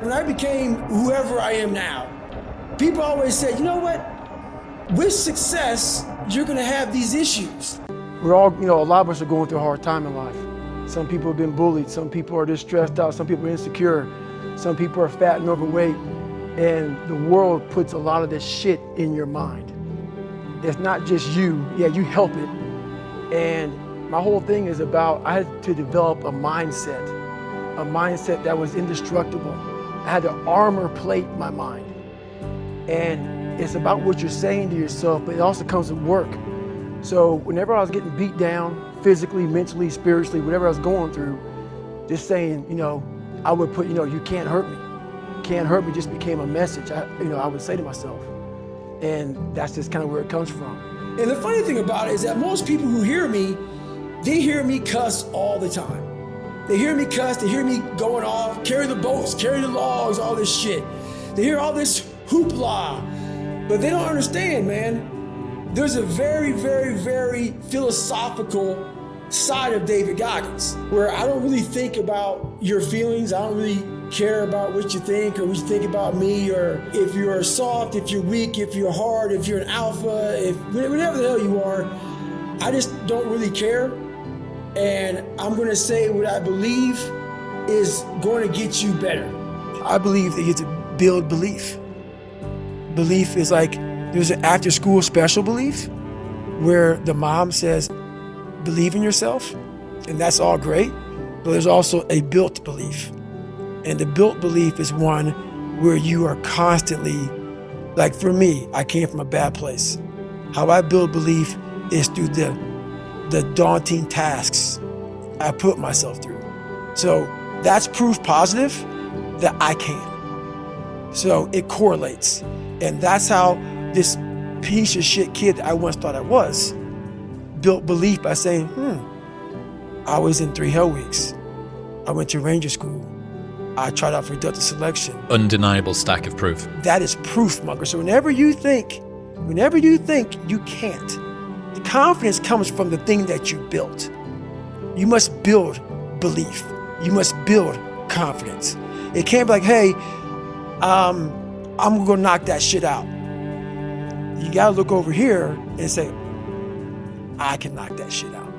When I became whoever I am now, people always say, you know what? With success, you're gonna have these issues. We're all, a lot of us are going through a hard time in life. Some people have been bullied, some people are just stressed out, some people are insecure, some people are fat and overweight, and the world puts a lot of this shit in your mind. It's not just you, you help it. And my whole thing is about, I had to develop a mindset that was indestructible. I had to armor plate my mind. And it's about what you're saying to yourself, but it also comes with work. So whenever I was getting beat down, physically, mentally, spiritually, whatever I was going through, just saying, I would put, you can't hurt me. Can't hurt me just became a message, I would say to myself. And that's just kind of where it comes from. And the funny thing about it is that most people who hear me, they hear me cuss all the time. They hear me cuss, they hear me going off, carry the boats, carry the logs, all this shit. They hear all this hoopla, but they don't understand, man. There's a very, very, very philosophical side of David Goggins, where I don't really think about your feelings. I don't really care about what you think or what you think about me, or if you're soft, if you're weak, if you're hard, if you're an alpha, if whatever the hell you are. I just don't really care. And I'm gonna say what I believe is going to get you better. I believe that you have to build belief. Belief is like, there's an after school special belief where the mom says, believe in yourself, and that's all great, but there's also a built belief. And the built belief is one where you are constantly, like for me, I came from a bad place. How I build belief is through the daunting tasks I put myself through. So that's proof positive that I can. So it correlates. And that's how this piece of shit kid that I once thought I was built belief by saying, I was in 3 hell weeks. I went to Ranger school. I tried out for Delta selection. Undeniable stack of proof. That is proof, Munker. So whenever you think you can't, the confidence comes from the thing that you built. You must build belief. You must build confidence. It can't be like, hey, I'm gonna knock that shit out. You gotta look over here and say, I can knock that shit out.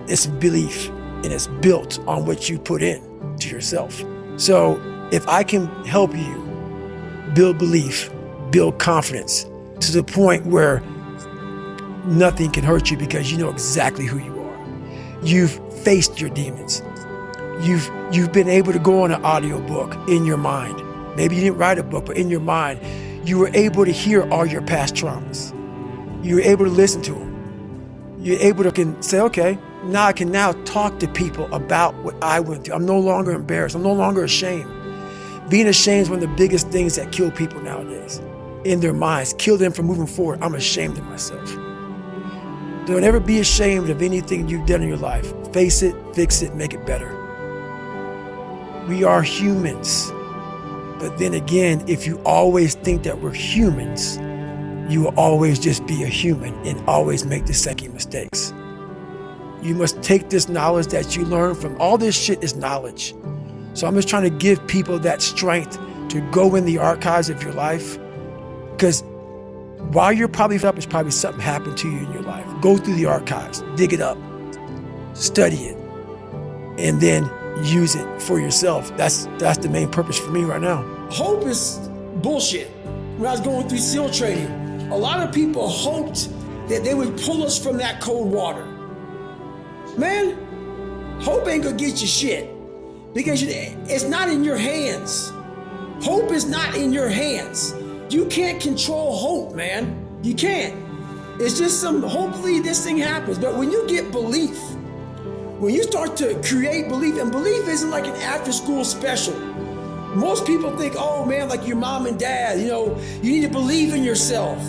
It's belief, and it's built on what you put in to yourself. So if I can help you build belief, build confidence to the point where nothing can hurt you because you know exactly who you are. You've faced your demons. You've been able to go on an audiobook in your mind. Maybe you didn't write a book, but in your mind, you were able to hear all your past traumas. You were able to listen to them. You're able to say, okay, now I can now talk to people about what I went through. I'm no longer embarrassed. I'm no longer ashamed. Being ashamed is one of the biggest things that kill people nowadays. In their minds, kill them from moving forward. I'm ashamed of myself. Don't ever be ashamed of anything you've done in your life. Face it, fix it, make it better. We are humans. But then again, if you always think that we're humans, you will always just be a human and always make the second mistakes. You must take this knowledge that you learn from all this shit is knowledge. So I'm just trying to give people that strength to go in the archives of your life, because while you're probably up, it's probably something happened to you in your life. Go through the archives, dig it up, study it, and then use it for yourself. That's the main purpose for me right now. Hope is bullshit. When I was going through SEAL training, a lot of people hoped that they would pull us from that cold water. Man, hope ain't gonna get you shit, because it's not in your hands. Hope is not in your hands. You can't control hope, man. You can't. It's just hopefully this thing happens. But when you get belief, when you start to create belief, and belief isn't like an after-school special. Most people think, oh man, like your mom and dad, you need to believe in yourself.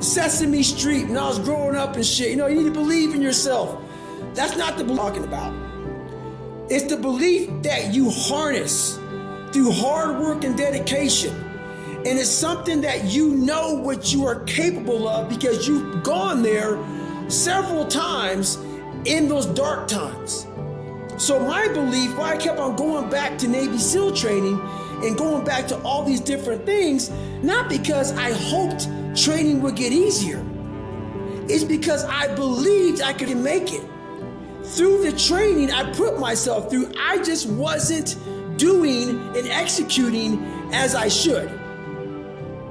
Sesame Street, when I was growing up and shit, you need to believe in yourself. That's not the belief I'm talking about. It's the belief that you harness through hard work and dedication. And it's something that you know what you are capable of because you've gone there several times in those dark times. So my belief, why I kept on going back to Navy SEAL training and going back to all these different things, not because I hoped training would get easier. It's because I believed I could make it. Through the training I put myself through, I just wasn't doing and executing as I should.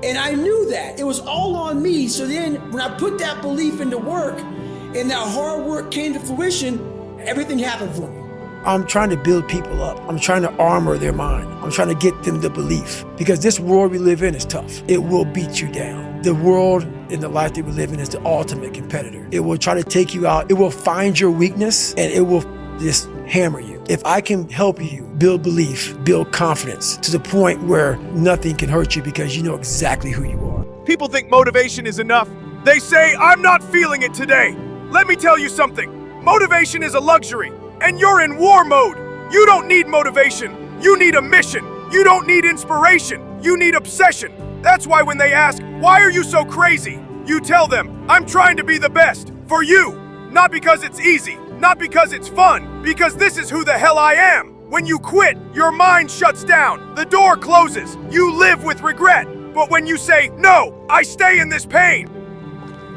And I knew that. It was all on me. So then when I put that belief into work and that hard work came to fruition, everything happened for me. I'm trying to build people up. I'm trying to armor their mind. I'm trying to get them the belief. Because this world we live in is tough. It will beat you down. The world and the life that we live in is the ultimate competitor. It will try to take you out. It will find your weakness and it will just hammer you. If I can help you build belief, build confidence to the point where nothing can hurt you because you know exactly who you are. People think motivation is enough. They say, I'm not feeling it today. Let me tell you something. Motivation is a luxury, and you're in war mode. You don't need motivation. You need a mission. You don't need inspiration. You need obsession. That's why when they ask, why are you so crazy? You tell them, I'm trying to be the best for you. Not because it's easy, not because it's fun, because this is who the hell I am. When you quit, your mind shuts down. The door closes. You live with regret. But when you say, no, I stay in this pain.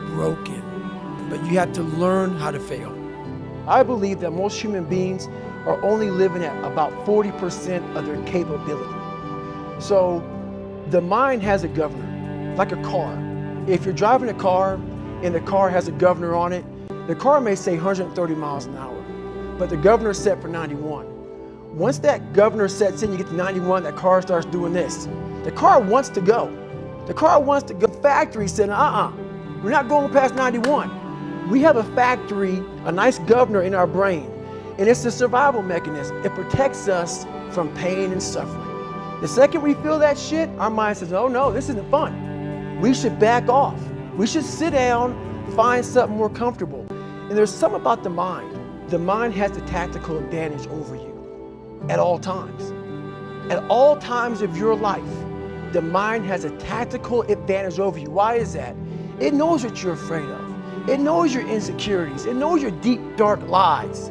Broken. But you have to learn how to fail. I believe that most human beings are only living at about 40% of their capability. So the mind has a governor, like a car. If you're driving a car and the car has a governor on it, the car may say 130 miles an hour, but the governor's set for 91. Once that governor sets in, you get to 91, that car starts doing this. The car wants to go. The car wants to go. The factory said, we're not going past 91. We have a factory, a nice governor in our brain, and it's a survival mechanism. It protects us from pain and suffering. The second we feel that shit, our mind says, oh no, this isn't fun. We should back off. We should sit down, find something more comfortable. And there's something about the mind. The mind has the tactical advantage over you at all times. At all times of your life, the mind has a tactical advantage over you. Why is that? It knows what you're afraid of. It knows your insecurities. It knows your deep, dark lies.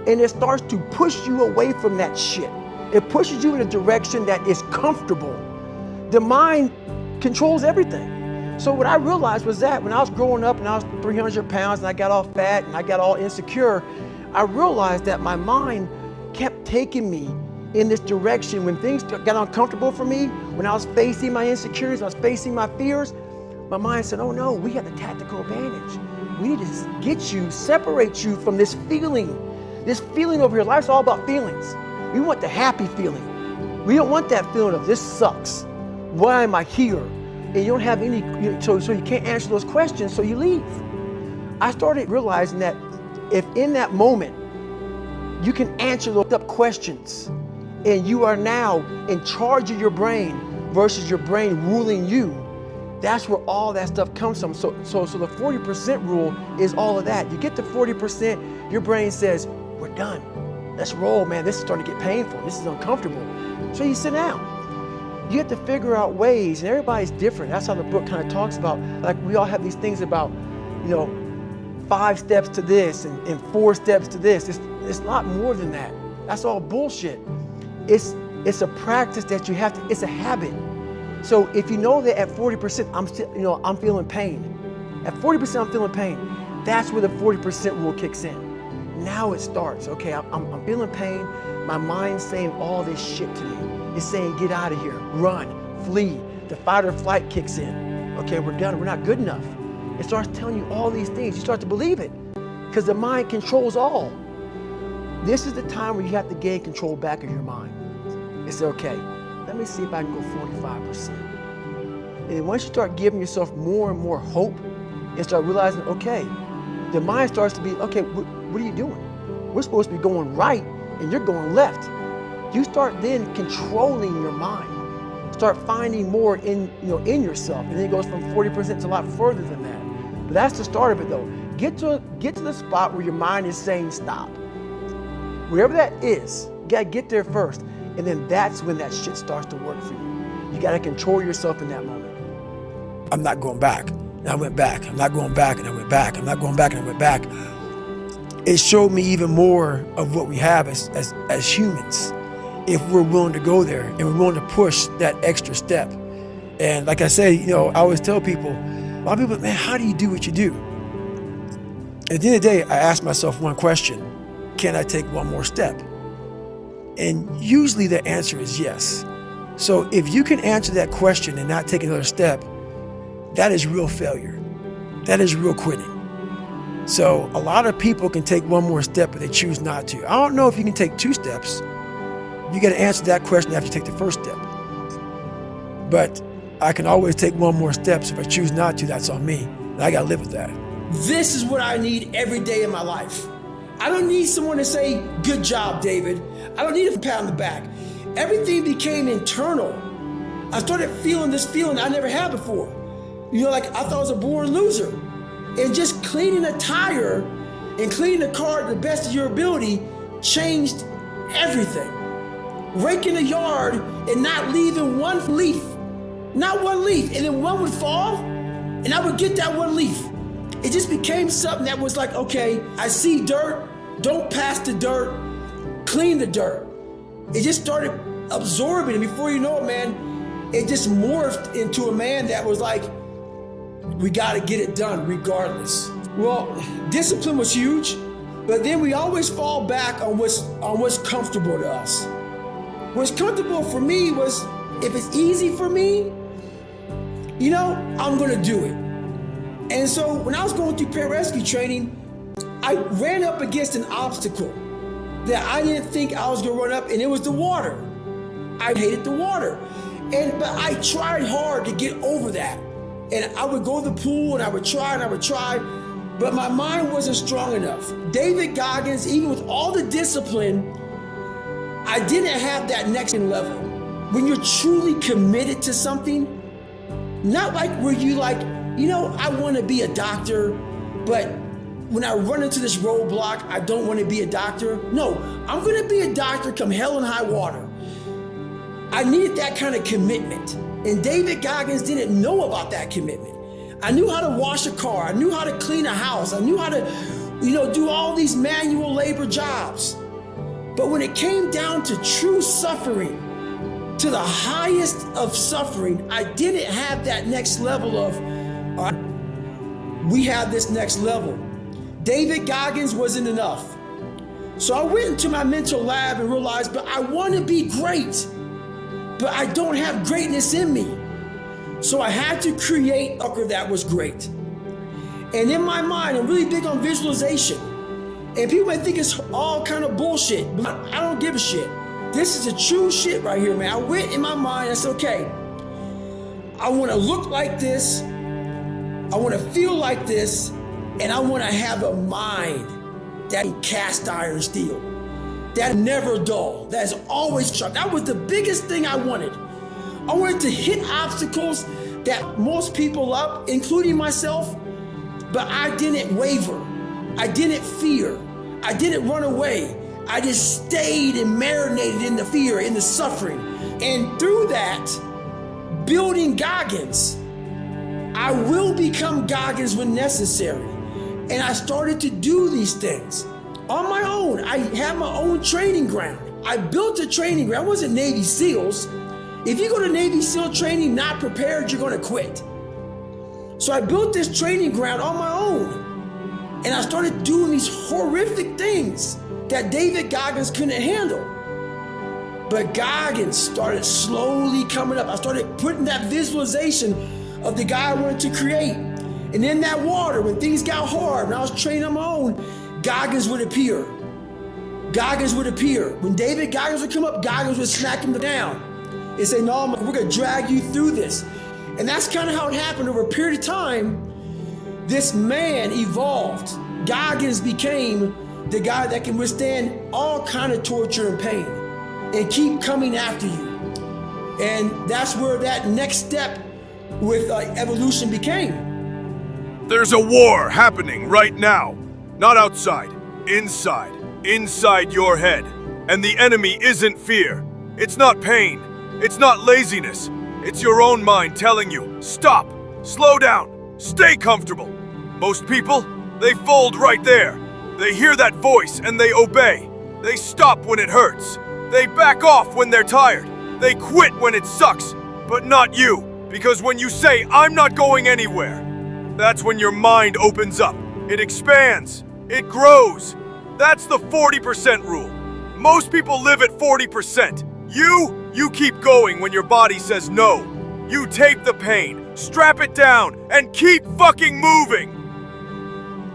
And it starts to push you away from that shit. It pushes you in a direction that is comfortable. The mind controls everything. So what I realized was that when I was growing up and I was 300 pounds and I got all fat and I got all insecure, I realized that my mind kept taking me in this direction. When things got uncomfortable for me, when I was facing my insecurities, I was facing my fears, my mind said, oh no, we have the tactical advantage. We need to get you, separate you from this feeling over here. Life's all about feelings. We want the happy feeling. We don't want that feeling of this sucks. Why am I here? And you don't have any, so you can't answer those questions, so you leave. I started realizing that if in that moment you can answer those up questions and you are now in charge of your brain versus your brain ruling you, that's where all that stuff comes from. So the 40% rule is all of that. You get to 40%, your brain says, we're done. Let's roll, man. This is starting to get painful. This is uncomfortable. So you sit down. You have to figure out ways, and everybody's different. That's how the book kind of talks about, like we all have these things about, 5 steps to this and 4 steps to this. It's a lot more than that. That's all bullshit. It's a practice that you have to, it's a habit. So if you know that at 40%, I'm feeling pain. At 40%, I'm feeling pain. That's where the 40% rule kicks in. Now it starts. Okay, I'm feeling pain. My mind's saying all this shit to me. It's saying, get out of here, run, flee. The fight or flight kicks in. Okay, we're done, we're not good enough. It starts telling you all these things. You start to believe it because the mind controls all. This is the time where you have to gain control back of your mind. It's okay, let me see if I can go 45%. And then once you start giving yourself more and more hope and start realizing, okay, the mind starts to be, okay, what are you doing? We're supposed to be going right and you're going left. You start then controlling your mind. Start finding more in yourself, and then it goes from 40% to a lot further than that. But that's the start of it, though. Get to the spot where your mind is saying stop. Wherever that is, you gotta get there first, and then that's when that shit starts to work for you. You gotta control yourself in that moment. I'm not going back. And I went back. I'm not going back, and I went back. I'm not going back, and I went back. it showed me even more of what we have as humans, if we're willing to go there and we're willing to push that extra step. And like I say, I always tell people, a lot of people, man, how do you do what you do? At the end of the day, I ask myself one question: can I take one more step? And usually the answer is yes. So if you can answer that question and not take another step, that is real failure. That is real quitting. So a lot of people can take one more step, but they choose not to. I don't know if you can take 2 steps. You got to answer that question after you take the first step. But I can always take one more step, so if I choose not to, that's on me. And I got to live with that. This is what I need every day in my life. I don't need someone to say, good job, David. I don't need a pat on the back. Everything became internal. I started feeling this feeling I never had before. Like I thought I was a born loser. And just cleaning a tire and cleaning the car to the best of your ability changed everything. Raking the yard and not leaving one leaf. Not one leaf. And then one would fall and I would get that one leaf. It just became something that was like, okay, I see dirt, don't pass the dirt, clean the dirt. It just started absorbing, and before you know it, man, it just morphed into a man that was like, we gotta get it done regardless. Well, discipline was huge, but then we always fall back on what's comfortable to us. What's comfortable for me was, if it's easy for me, I'm gonna do it. And so when I was going through pararescue training, I ran up against an obstacle that I didn't think I was gonna run up, and it was the water. I hated the water. But I tried hard to get over that. And I would go to the pool and I would try, but my mind wasn't strong enough. David Goggins, even with all the discipline, I didn't have that next level. When you're truly committed to something, not like where you I want to be a doctor, but when I run into this roadblock, I don't want to be a doctor. No, I'm going to be a doctor come hell and high water. I needed that kind of commitment. And David Goggins didn't know about that commitment. I knew how to wash a car. I knew how to clean a house. I knew how to, do all these manual labor jobs. But when it came down to true suffering, to the highest of suffering, I didn't have that next level of, we have this next level. David Goggins wasn't enough. So I went into my mental lab and realized, but I want to be great, but I don't have greatness in me. So I had to create a that was great. And in my mind, I'm really big on visualization. And people might think it's all kind of bullshit, but I don't give a shit. This is the true shit right here, man. I went in my mind, I said, okay, I want to look like this, I want to feel like this, and I want to have a mind that cast iron steel, that never dull, that is always sharp. That was the biggest thing I wanted. I wanted to hit obstacles that most people love, including myself, but I didn't waver. I didn't fear. I didn't run away. I just stayed and marinated in the fear, in the suffering. And through that, building Goggins, I will become Goggins when necessary. And I started to do these things on my own. I had my own training ground. I built a training ground. I wasn't Navy SEALs. If you go to Navy SEAL training not prepared, you're going to quit. So I built this training ground on my own. And I started doing these horrific things that David Goggins couldn't handle. But Goggins started slowly coming up. I started putting that visualization of the guy I wanted to create. And in that water, when things got hard, when I was training on my own, Goggins would appear. Goggins would appear. When David Goggins would come up, Goggins would smack him down and say, no, we're gonna drag you through this. And that's kind of how it happened. Over a period of time, this man evolved. Goggins became the guy that can withstand all kind of torture and pain and keep coming after you. And that's where that next step with evolution became. There's a war happening right now. Not outside, inside your head. And the enemy isn't fear. It's not pain. It's not laziness. It's your own mind telling you, stop, slow down, stay comfortable. Most people, they fold right there. They hear that voice and they obey. They stop when it hurts. They back off when they're tired. They quit when it sucks. But not you, because when you say, I'm not going anywhere, that's when your mind opens up. It expands. It grows. That's the 40% rule. Most people live at 40%. You keep going when your body says no. You take the pain, strap it down, and keep fucking moving.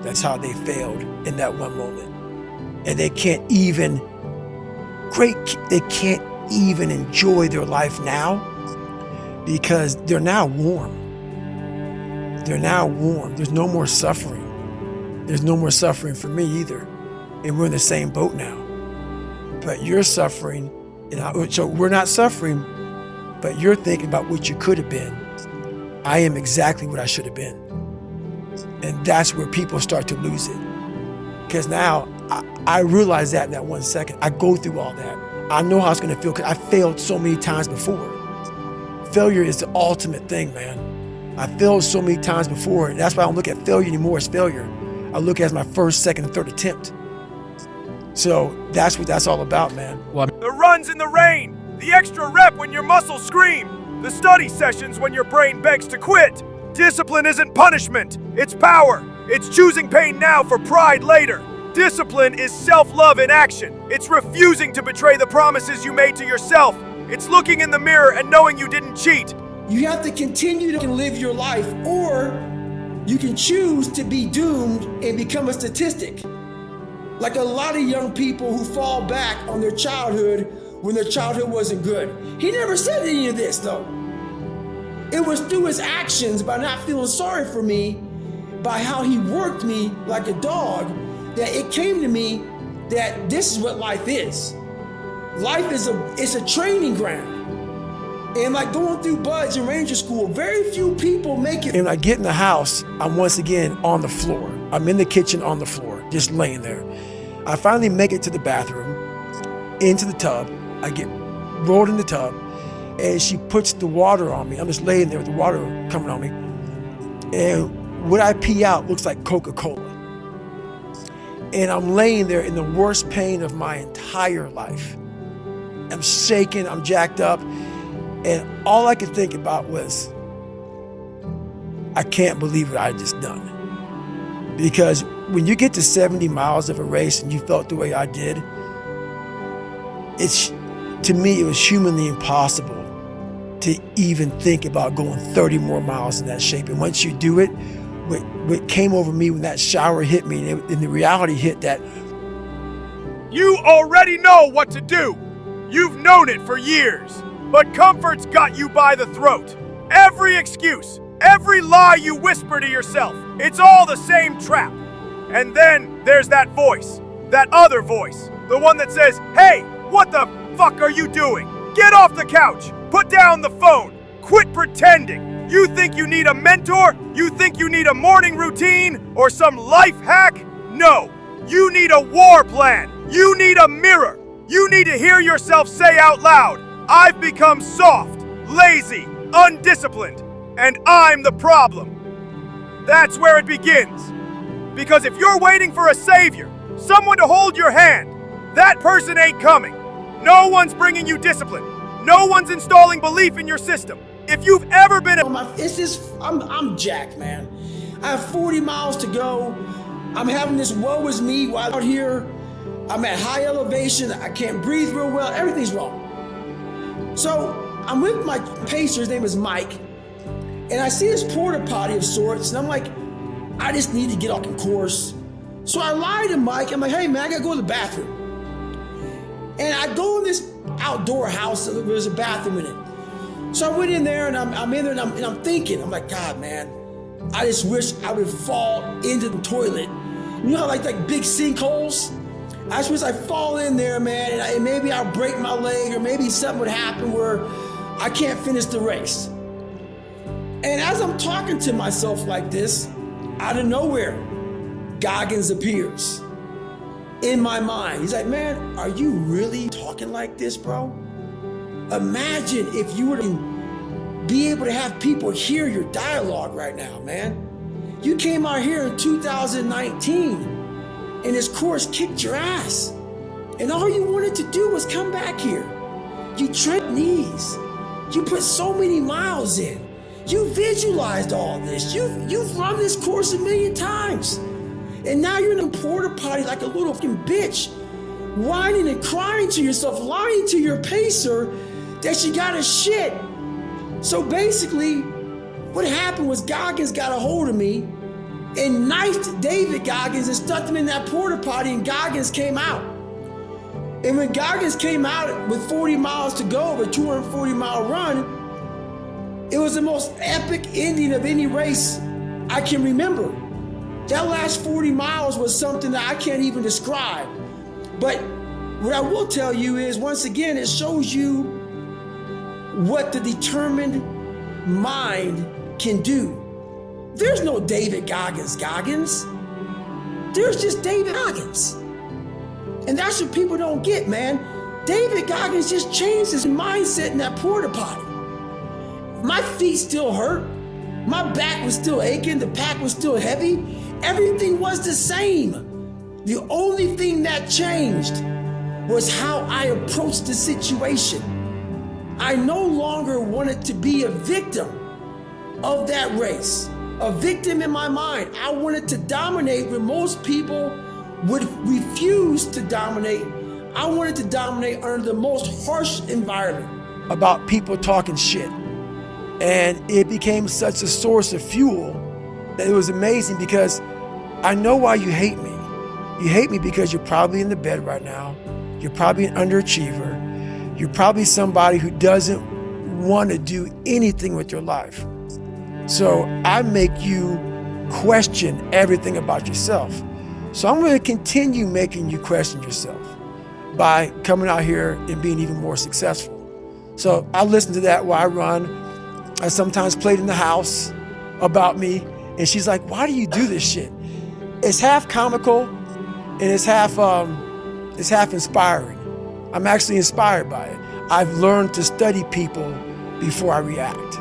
That's how they failed in that one moment. And they can't even enjoy their life now because they're now warm. They're now warm. There's no more suffering. There's no more suffering for me either. And we're in the same boat now. But you're suffering, so we're not suffering, but you're thinking about what you could have been. I am exactly what I should have been. And that's where people start to lose it. Because now I realize that in that 1 second. I go through all that. I know how it's gonna feel because I failed so many times before. Failure is the ultimate thing, man. I failed so many times before, and that's why I don't look at failure anymore as failure. I look at it as my first, second, and third attempt. So that's what that's all about, man. The runs in the rain, the extra rep when your muscles scream, the study sessions when your brain begs to quit. Discipline isn't punishment, it's power. It's choosing pain now for pride later. Discipline is self-love in action. It's refusing to betray the promises you made to yourself. It's looking in the mirror and knowing you didn't cheat. You have to continue to live your life, or you can choose to be doomed and become a statistic. Like a lot of young people who fall back on their childhood when their childhood wasn't good. He never said any of this though. It was through his actions, by not feeling sorry for me, by how he worked me like a dog, that it came to me that this is what life is. Life is a training ground. And like going through Buds and Ranger School, very few people make it. And when I get in the house, I'm once again on the floor. I'm in the kitchen on the floor, just laying there. I finally make it to the bathroom, into the tub. I get rolled in the tub, and she puts the water on me. I'm just laying there with the water coming on me. And what I pee out looks like Coca-Cola. And I'm laying there in the worst pain of my entire life. I'm shaking, I'm jacked up. And all I could think about was, I can't believe what I just done. Because when you get to 70 miles of a race and you felt the way I did, to me, it was humanly impossible to even think about going 30 more miles in that shape. And once you do it, what came over me when that shower hit me and the reality hit that, you already know what to do. You've known it for years. But comfort's got you by the throat. Every excuse, every lie you whisper to yourself, it's all the same trap. And then there's that voice, that other voice, the one that says, hey, what the fuck are you doing? Get off the couch, put down the phone, quit pretending. You think you need a mentor? You think you need a morning routine or some life hack? No, you need a war plan. You need a mirror. You need to hear yourself say out loud, I've become soft, lazy, undisciplined, and I'm the problem. That's where it begins. Because if you're waiting for a savior, someone to hold your hand, that person ain't coming. No one's bringing you discipline. No one's installing belief in your system. If you've ever been I'm jacked, man. I have 40 miles to go. I'm having this woe is me while out here. I'm at high elevation. I can't breathe real well. Everything's wrong. So I'm with my pacer, his name is Mike, and I see this porta potty of sorts, and I'm like, I just need to get off the course. So I lie to Mike, I'm like, hey man, I gotta go to the bathroom. And I go in this outdoor house, there's a bathroom in it. So I went in there, and I'm in there, and I'm thinking, I'm like, God man, I just wish I would fall into the toilet. You know how like big sinkholes? I just wish I'd fall in there, man, and maybe I'll break my leg, or maybe something would happen where I can't finish the race. And as I'm talking to myself like this, out of nowhere, Goggins appears in my mind. He's like, man, are you really talking like this, bro? Imagine if you were to be able to have people hear your dialogue right now, man. You came out here in 2019. and this course kicked your ass. And all you wanted to do was come back here. You trained knees. You put so many miles in. You visualized all this. You've run this course 1,000,000 times. And now you're in a porta potty like a little fucking bitch, whining and crying to yourself, lying to your pacer that you got a shit. So basically, what happened was Goggins got a hold of me and knifed David Goggins and stuck him in that porta potty, and Goggins came out. And when Goggins came out with 40 miles to go of a 240-mile run, it was the most epic ending of any race I can remember. That last 40 miles was something that I can't even describe. But what I will tell you is, once again, it shows you what the determined mind can do. There's no David Goggins. There's just David Goggins. And that's what people don't get, man. David Goggins just changed his mindset in that porta potty. My feet still hurt. My back was still aching. The pack was still heavy. Everything was the same. The only thing that changed was how I approached the situation. I no longer wanted to be a victim of that race, a victim in my mind. I wanted to dominate when most people would refuse to dominate. I wanted to dominate under the most harsh environment. About people talking shit. And it became such a source of fuel that it was amazing, because I know why you hate me. You hate me because you're probably in the bed right now. You're probably an underachiever. You're probably somebody who doesn't want to do anything with your life. So I make you question everything about yourself. So I'm going to continue making you question yourself by coming out here and being even more successful. So I listen to that while I run. I sometimes played in the house about me, and she's like, why do you do this shit? It's half comical and it's half inspiring. I'm actually inspired by it. I've learned to study people before I react,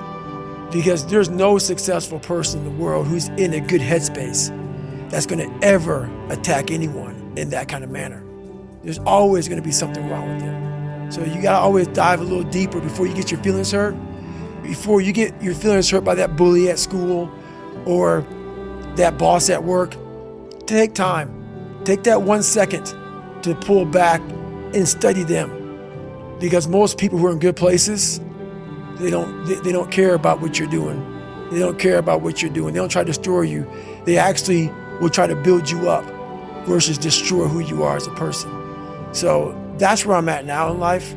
because there's no successful person in the world who's in a good headspace that's gonna ever attack anyone in that kind of manner. There's always gonna be something wrong with them. So you gotta always dive a little deeper before you get your feelings hurt. Before you get your feelings hurt by that bully at school or that boss at work, take time. Take that 1 second to pull back and study them. Because most people who are in good places, they don't care about what you're doing. They don't care about what you're doing. They don't try to destroy you. They actually will try to build you up versus destroy who you are as a person. So that's where I'm at now in life,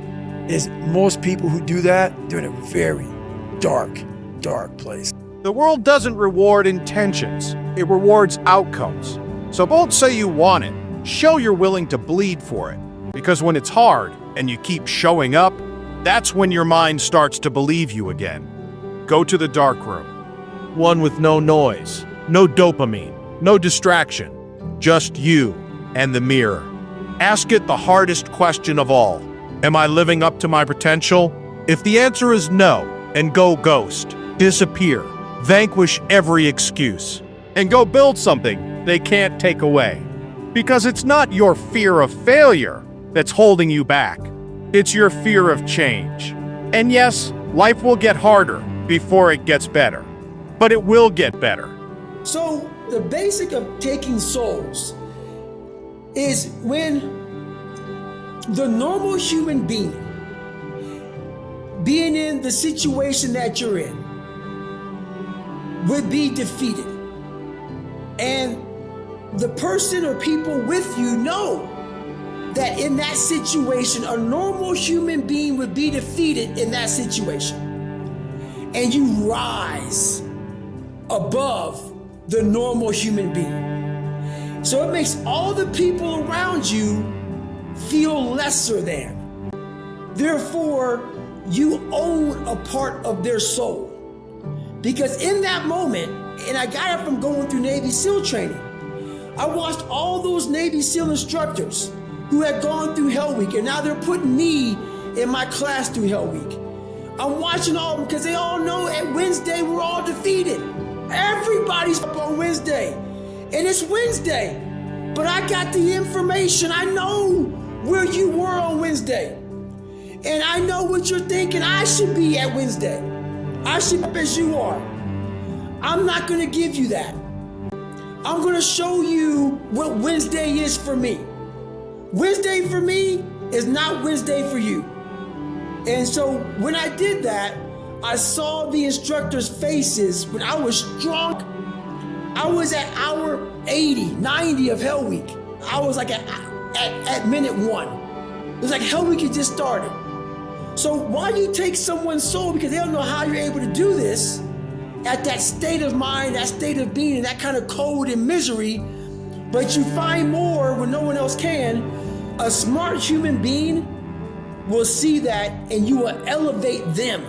is most people who do that, they're in a very dark place. The world doesn't reward intentions, it rewards outcomes. So don't say you want it, show you're willing to bleed for it. Because when it's hard and you keep showing up, that's when your mind starts to believe you again. Go to the dark room. One with no noise, no dopamine, no distraction. Just you and the mirror. Ask it the hardest question of all. Am I living up to my potential? If the answer is no, and go ghost, disappear, vanquish every excuse, and go build something they can't take away. Because it's not your fear of failure that's holding you back. It's your fear of change. And yes, life will get harder before it gets better. But it will get better. So the basic of taking souls is when the normal human being, being in the situation that you're in, would be defeated. And the person or people with you know that in that situation, a normal human being would be defeated in that situation. And you rise above the normal human being. So it makes all the people around you feel lesser than. Therefore, you own a part of their soul. Because in that moment, and I got it from going through Navy SEAL training, I watched all those Navy SEAL instructors who had gone through Hell Week, and now they're putting me in my class through Hell Week. I'm watching all of them because they all know at Wednesday we're all defeated. Everybody's up on Wednesday, and it's Wednesday. But I got the information. I know where you were on Wednesday. And I know what you're thinking I should be at Wednesday. I should be as you are. I'm not going to give you that. I'm going to show you what Wednesday is for me. Wednesday for me is not Wednesday for you. And so when I did that, I saw the instructors' faces when I was drunk. I was at hour 80, 90 of Hell Week. I was like at minute 1. It was like Hell Week had just started. So why you take someone's soul because they don't know how you're able to do this at that state of mind, that state of being, and that kind of cold and misery, but you find more when no one else can. A smart human being will see that and you will elevate them.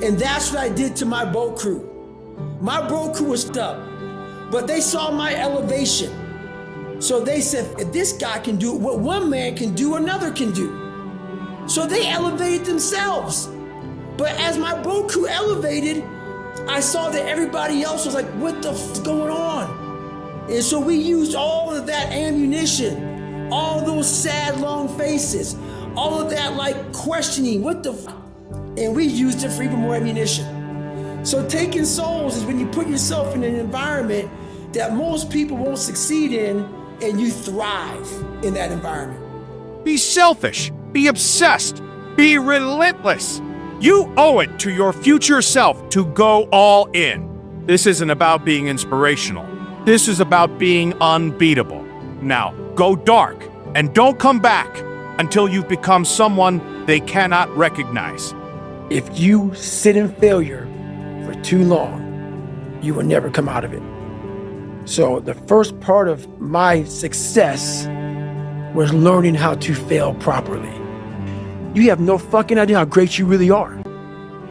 And that's what I did to my boat crew. My boat crew was stuck, but they saw my elevation. So they said, if this guy can do what one man can do, another can do. So they elevated themselves. But as my boat crew elevated, I saw that everybody else was like, what the f is going on? And so we used all of that ammunition, all those sad, long faces, all of that like questioning, what the f? And we used it for even more ammunition. So taking souls is when you put yourself in an environment that most people won't succeed in, and you thrive in that environment. Be selfish. Be obsessed. Be relentless. You owe it to your future self to go all in. This isn't about being inspirational. This is about being unbeatable. Now, go dark and don't come back until you've become someone they cannot recognize. If you sit in failure for too long, you will never come out of it. So the first part of my success was learning how to fail properly. You have no fucking idea how great you really are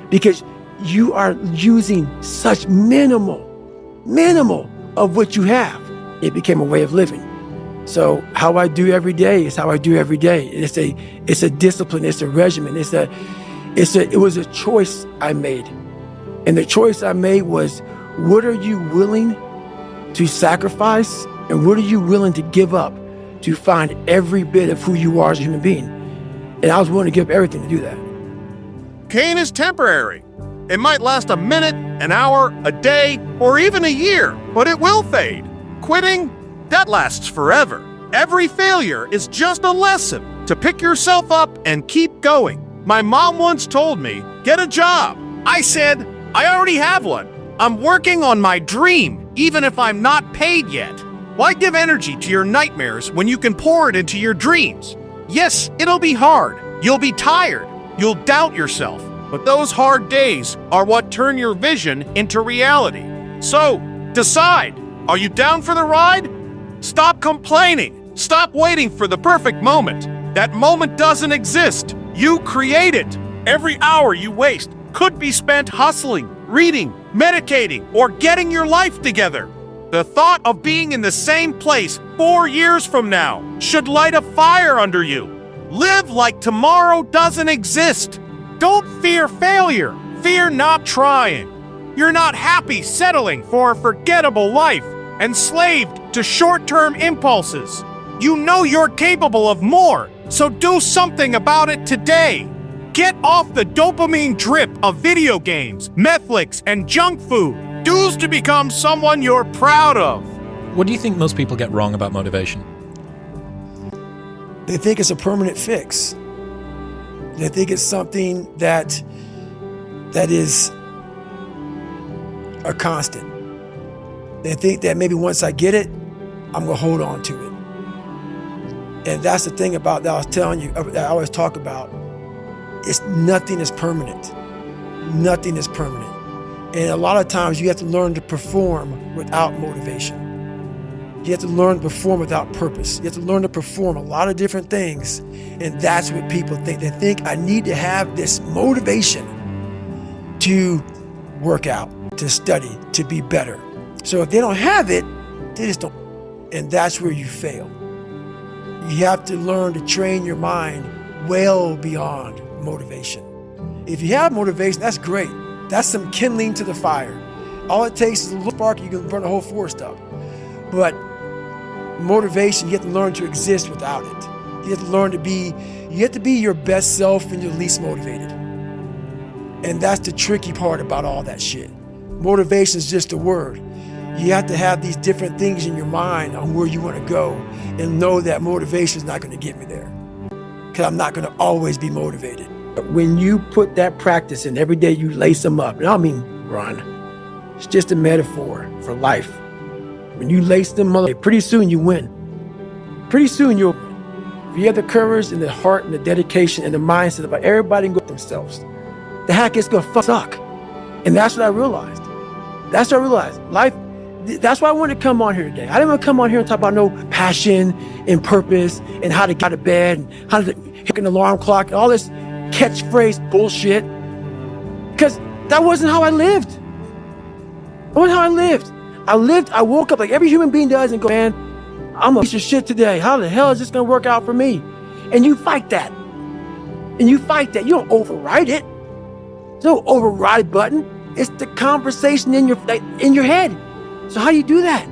because you are using such minimal of what you have. It became a way of living. So how I do every day is how I do every day. It's a discipline. It's a regimen. It was a choice I made. And the choice I made was, what are you willing to sacrifice and what are you willing to give up to find every bit of who you are as a human being? And I was willing to give up everything to do that. Pain is temporary. It might last a minute, an hour, a day, or even a year, but it will fade. Quitting, that lasts forever. Every failure is just a lesson to pick yourself up and keep going. My mom once told me, get a job. I said, I already have one. I'm working on my dream, even if I'm not paid yet. Why give energy to your nightmares when you can pour it into your dreams? Yes, it'll be hard. You'll be tired. You'll doubt yourself. But those hard days are what turn your vision into reality. So, decide. Are you down for the ride? Stop complaining. Stop waiting for the perfect moment. That moment doesn't exist. You create it. Every hour you waste could be spent hustling, reading, meditating, or getting your life together. The thought of being in the same place 4 years from now should light a fire under you. Live like tomorrow doesn't exist. Don't fear failure. Fear not trying. You're not happy settling for a forgettable life, enslaved to short-term impulses. You know you're capable of more, so do something about it today. Get off the dopamine drip of video games, Netflix, and junk food. Choose to become someone you're proud of. What do you think most people get wrong about motivation? They think it's a permanent fix. They think it's something that is a constant. They think that maybe once I get it, I'm gonna hold on to it. And that's the thing about that I was telling you, that I always talk about. Nothing is permanent. Nothing is permanent. And a lot of times you have to learn to perform without motivation. You have to learn to perform without purpose. You have to learn to perform a lot of different things. And that's what people think. They think I need to have this motivation to work out, to study, to be better. So if they don't have it, they just don't. And that's where you fail. You have to learn to train your mind well beyond motivation. If you have motivation, that's great. That's some kindling to the fire. All it takes is a little spark, you can burn a whole forest up. But motivation, you have to learn to exist without it. You have to be your best self when you're least motivated. And that's the tricky part about all that shit. Motivation is just a word. You have to have these different things in your mind on where you want to go and know that motivation is not going to get me there. Because I'm not going to always be motivated. When you put that practice in, every day you lace them up, and I don't mean run, it's just a metaphor for life. When you lace them up, pretty soon you win. Pretty soon you'll win. If you have the courage and the heart and the dedication and the mindset about everybody can go themselves, the heck is going to suck. And that's what I realized. That's what I realized. Life, that's why I wanted to come on here today. I didn't want to come on here and talk about no passion and purpose and how to get out of bed and how to hit an alarm clock and all this catchphrase bullshit. Because that wasn't how I lived. That wasn't how I lived. I woke up like every human being does and go, man, I'm a piece of shit today. How the hell is this going to work out for me? And you fight that. You don't override it. There's no override button. It's the conversation in your head. So how do you do that?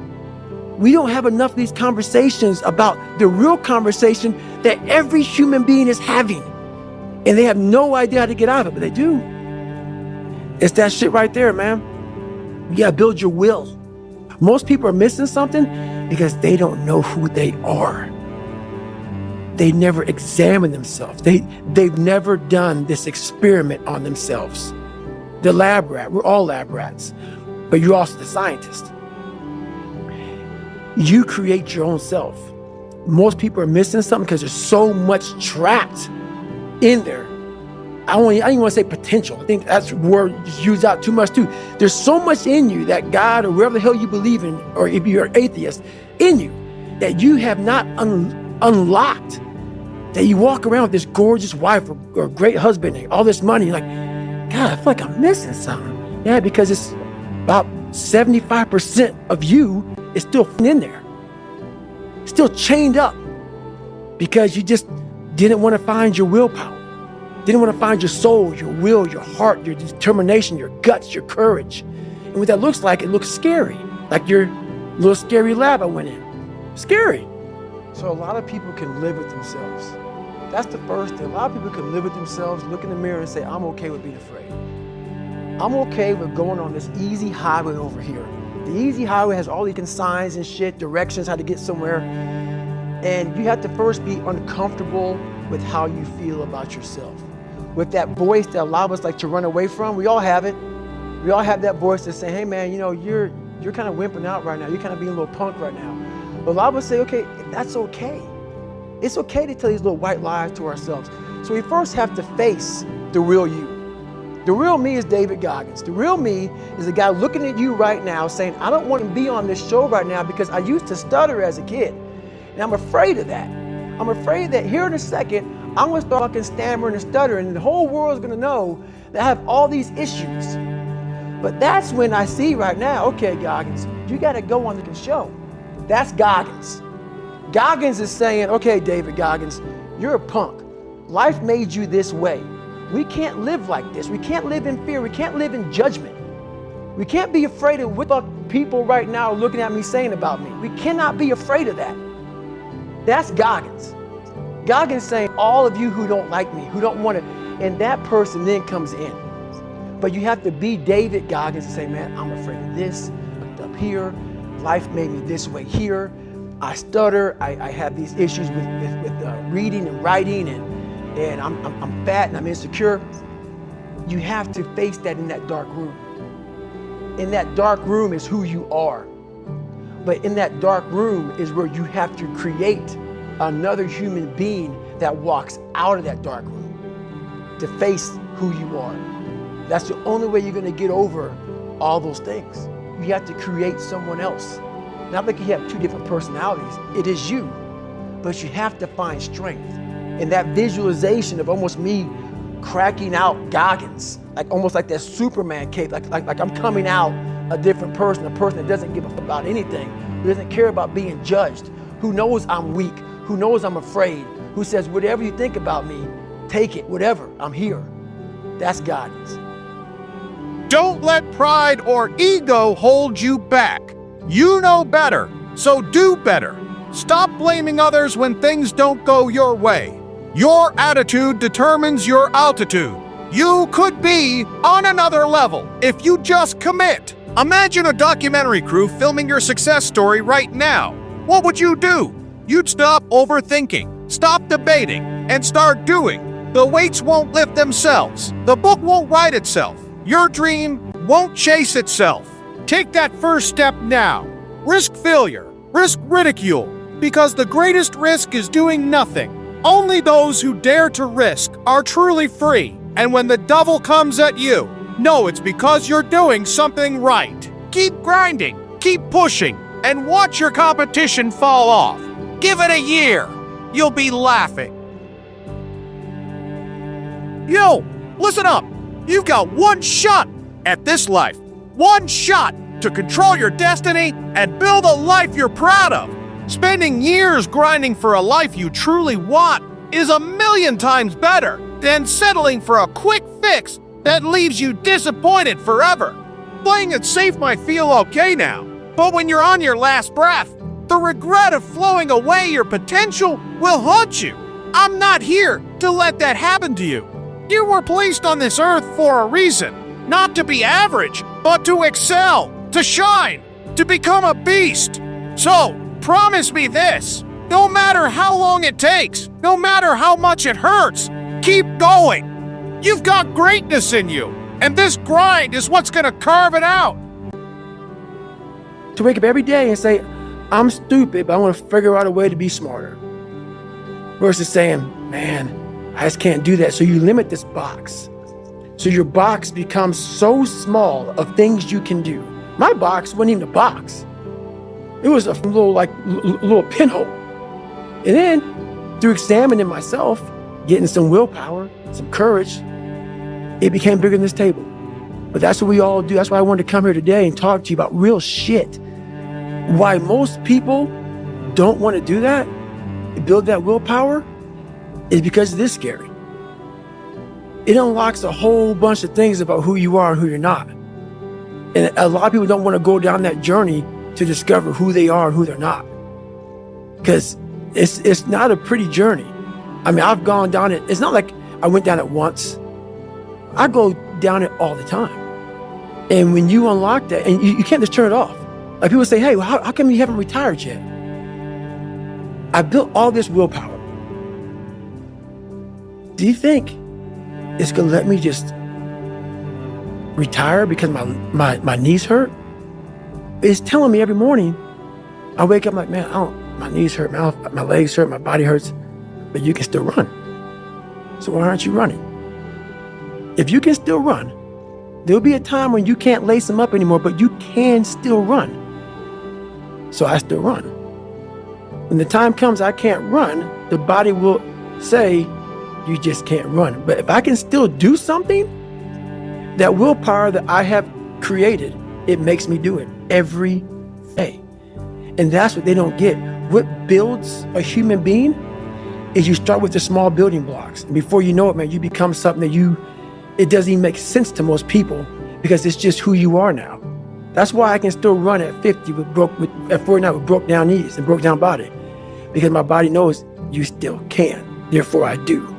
We don't have enough of these conversations about the real conversation that every human being is having. And they have no idea how to get out of it, but they do. It's that shit right there, man. You gotta build your will. Most people are missing something because they don't know who they are. They never examine themselves. They've never done this experiment on themselves. The lab rat, we're all lab rats, but you're also the scientist. You create your own self. Most people are missing something because there's so much trapped in there. I don't even want to say potential. I think that's a word used out too much too. There's so much in you that God or wherever the hell you believe in, or if you're an atheist, in you that you have not unlocked. That you walk around with this gorgeous wife or great husband and all this money, you're like, God, I feel like I'm missing something. Yeah, because it's about 75% of you is still in there. Still chained up because you just didn't want to find your willpower. Didn't want to find your soul, your will, your heart, your determination, your guts, your courage. And what that looks like, it looks scary. Like your little scary lab I went in. Scary. So a lot of people can live with themselves. That's the first thing. A lot of people can live with themselves, look in the mirror and say, I'm okay with being afraid. I'm okay with going on this easy highway over here. The easy highway has all these signs and shit, directions, how to get somewhere. And you have to first be uncomfortable with how you feel about yourself. With that voice that a lot of us like to run away from, we all have it. We all have that voice that's saying, hey man, you know, you're kind of wimping out right now. You're kind of being a little punk right now. But a lot of us say, okay, that's okay. It's okay to tell these little white lies to ourselves. So we first have to face the real you. The real me is David Goggins. The real me is a guy looking at you right now saying, I don't want to be on this show right now because I used to stutter as a kid. And I'm afraid of that. I'm afraid that here in a second, I'm going to start fucking stammering and stuttering and the whole world is going to know that I have all these issues. But that's when I see right now, okay, Goggins, you got to go on the show. That's Goggins. Goggins is saying, okay, David Goggins, you're a punk. Life made you this way. We can't live like this. We can't live in fear. We can't live in judgment. We can't be afraid of what people right now are looking at me saying about me. We cannot be afraid of that. That's Goggins. Goggins saying, all of you who don't like me, who don't want to, and that person then comes in. But you have to be David Goggins and say, man, I'm afraid of this, up here. Life made me this way here. I stutter. I have these issues with reading and writing, and I'm fat and I'm insecure. You have to face that in that dark room. In that dark room is who you are. But in that dark room is where you have to create another human being that walks out of that dark room to face who you are. That's the only way you're going to get over all those things. You have to create someone else. Not like you have two different personalities. It is you. But you have to find strength. And that visualization of almost me cracking out Goggins, like almost like that Superman cape, like I'm coming out a different person, a person that doesn't give a fuck about anything, who doesn't care about being judged, who knows I'm weak, who knows I'm afraid, who says, whatever you think about me, take it, whatever, I'm here. That's Goggins. Don't let pride or ego hold you back. You know better, so do better. Stop blaming others when things don't go your way. Your attitude determines your altitude. You could be on another level if you just commit. Imagine a documentary crew filming your success story right now. What would you do? You'd stop overthinking, stop debating, and start doing. The weights won't lift themselves. The book won't write itself. Your dream won't chase itself. Take that first step now. Risk failure, risk ridicule, because the greatest risk is doing nothing. Only those who dare to risk are truly free. And when the devil comes at you, know it's because you're doing something right. Keep grinding, keep pushing, and watch your competition fall off. Give it a year. You'll be laughing. Yo, listen up. You've got one shot at this life. One shot to control your destiny and build a life you're proud of. Spending years grinding for a life you truly want is 1,000,000 times better than settling for a quick fix that leaves you disappointed forever. Playing it safe might feel okay now, but when you're on your last breath, the regret of flowing away your potential will haunt you. I'm not here to let that happen to you. You were placed on this earth for a reason, not to be average, but to excel, to shine, to become a beast. So, promise me this, no matter how long it takes, no matter how much it hurts, keep going. You've got greatness in you, and this grind is what's gonna carve it out. To wake up every day and say, I'm stupid, but I want to figure out a way to be smarter. Versus saying, man, I just can't do that. So you limit this box. So your box becomes so small of things you can do. My box wasn't even a box. It was a little pinhole. And then through examining myself, getting some willpower, some courage, it became bigger than this table. But that's what we all do. That's why I wanted to come here today and talk to you about real shit. Why most people don't want to do that, build that willpower, is because it is scary. It unlocks a whole bunch of things about who you are and who you're not. And a lot of people don't want to go down that journey to discover who they are and who they're not. Because it's not a pretty journey. I mean, I've gone down it. It's not like I went down it once. I go down it all the time. And when you unlock that, and you can't just turn it off. Like people say, hey, well, how come you haven't retired yet? I built all this willpower. Do you think it's gonna let me just retire because my knees hurt? It's telling me every morning, I wake up like, man, my knees hurt, my legs hurt, my body hurts, but you can still run. So why aren't you running? If you can still run, there'll be a time when you can't lace them up anymore, but you can still run. So I still run. When the time comes I can't run, the body will say, you just can't run. But if I can still do something, that willpower that I have created, it makes me do it every day. And that's what they don't get. What builds a human being is you start with the small building blocks. And before you know it, man, you become something that it doesn't even make sense to most people because it's just who you are now. That's why I can still run at 50 at 49 with broke down knees and broke down body. Because my body knows you still can. Therefore I do.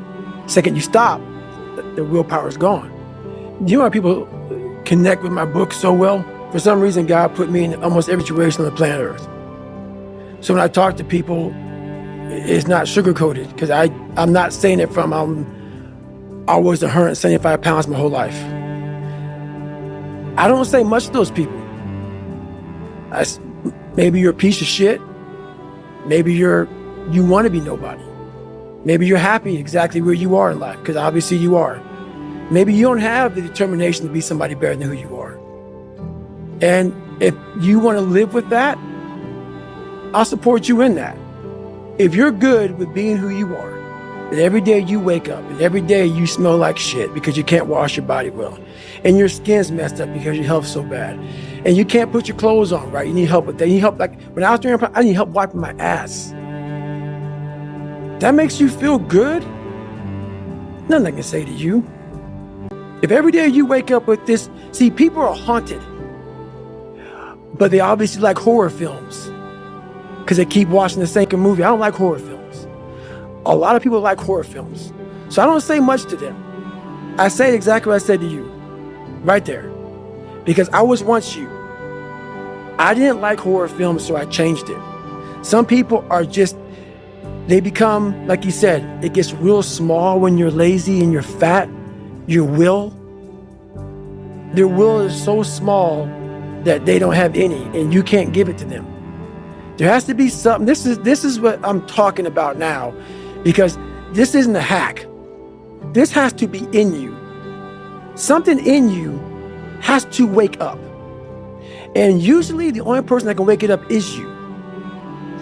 Second you stop, the willpower is gone. You know why people connect with my book so well? For some reason, God put me in almost every situation on the planet Earth. So when I talk to people, it's not sugar-coated because I'm not saying it from I was 175 pounds my whole life. I don't say much to those people. Maybe you're a piece of shit. Maybe you want to be nobody. Maybe you're happy exactly where you are in life, because obviously you are. Maybe you don't have the determination to be somebody better than who you are. And if you want to live with that, I'll support you in that. If you're good with being who you are, and every day you wake up and every day you smell like shit because you can't wash your body well, and your skin's messed up because your health's so bad, and you can't put your clothes on right, you need help with that. You need help, like when I was doing, I need help wiping my ass. That makes you feel good? Nothing I can say to you. If every day you wake up with this, see, people are haunted, but they obviously like horror films. because they keep watching the same movie. I don't like horror films. A lot of people like horror films. So I don't say much to them. I say exactly what I said to you, right there. Because I was once you. I didn't like horror films, so I changed it. Some people are just, they become, like you said, it gets real small when you're lazy and you're fat. Your will, their will is so small that they don't have any, and you can't give it to them. There has to be something. This is what I'm talking about now, because this isn't a hack. This has to be in you. Something in you has to wake up. And usually the only person that can wake it up is you.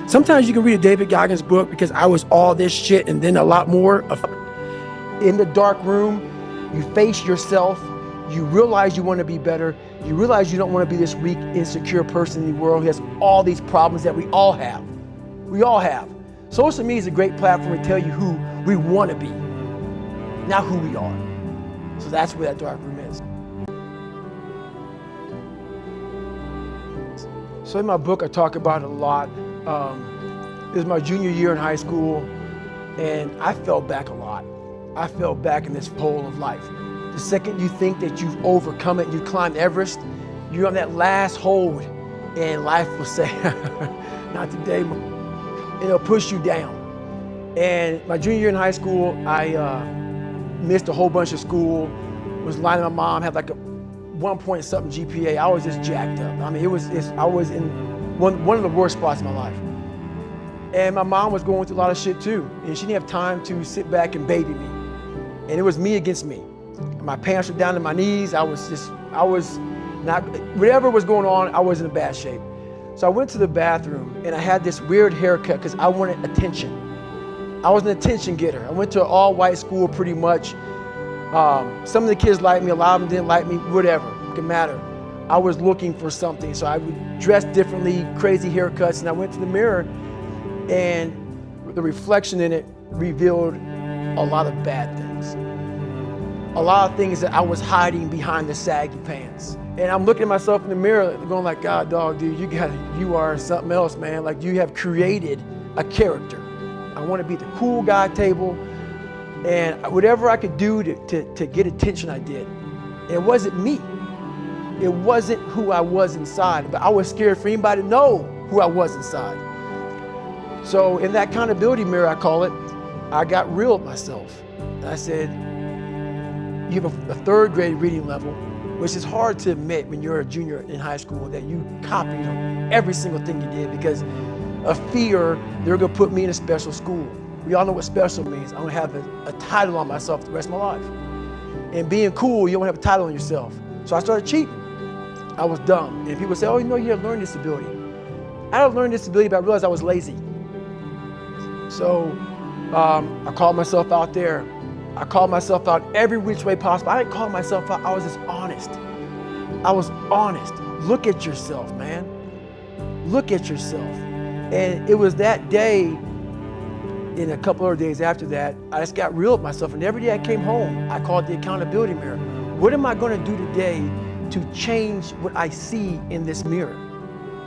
Sometimes you can read a David Goggins book, because I was all this shit and then a lot more. In the dark room, you face yourself. You realize you want to be better. You realize you don't want to be this weak, insecure person in the world who has all these problems that we all have. We all have. Social media is a great platform to tell you who we want to be, not who we are. So that's where that dark room is. So in my book, I talk about it a lot. It was my junior year in high school, and I fell back a lot. I fell back in this hole of life. The second you think that you've overcome it, you climbed Everest, you're on that last hold, and life will say, not today, and it'll push you down. And my junior year in high school, I missed a whole bunch of school, was lying to my mom, had like a 1 point something GPA. I was just jacked up. I mean, I was in one of the worst spots in my life. And my mom was going through a lot of shit too, and she didn't have time to sit back and baby me. And it was me against me. My pants were down to my knees. I was not, whatever was going on, I was in bad shape. So I went to the bathroom and I had this weird haircut because I wanted attention. I was an attention getter. I went to an all-white school pretty much. Some of the kids liked me, a lot of them didn't like me, whatever, it didn't matter. I was looking for something, so I would dress differently, crazy haircuts, and I went to the mirror, and the reflection in it revealed a lot of bad things. A lot of things that I was hiding behind the saggy pants. And I'm looking at myself in the mirror going like, God, dog, dude, you are something else, man. Like, you have created a character. I want to be at the cool guy table, and whatever I could do to get attention, I did. It wasn't me. It wasn't who I was inside, but I was scared for anybody to know who I was inside. So in that accountability mirror, I call it, I got real with myself. And I said, you have a third grade reading level, which is hard to admit when you're a junior in high school that you copied every single thing you did because of fear they're gonna put me in a special school. We all know what special means. I'm gonna have a title on myself the rest of my life. And being cool, you don't have a title on yourself. So I started cheating. I was dumb. And people say, oh, you know, you have a learning disability. I had a learning disability, but I realized I was lazy. So I called myself out there. I called myself out every which way possible. I didn't call myself out, I was just honest. I was honest. Look at yourself, man. Look at yourself. And it was that day, and a couple other days after that, I just got real with myself. And every day I came home, I called the accountability mirror. What am I gonna do today to change what I see in this mirror?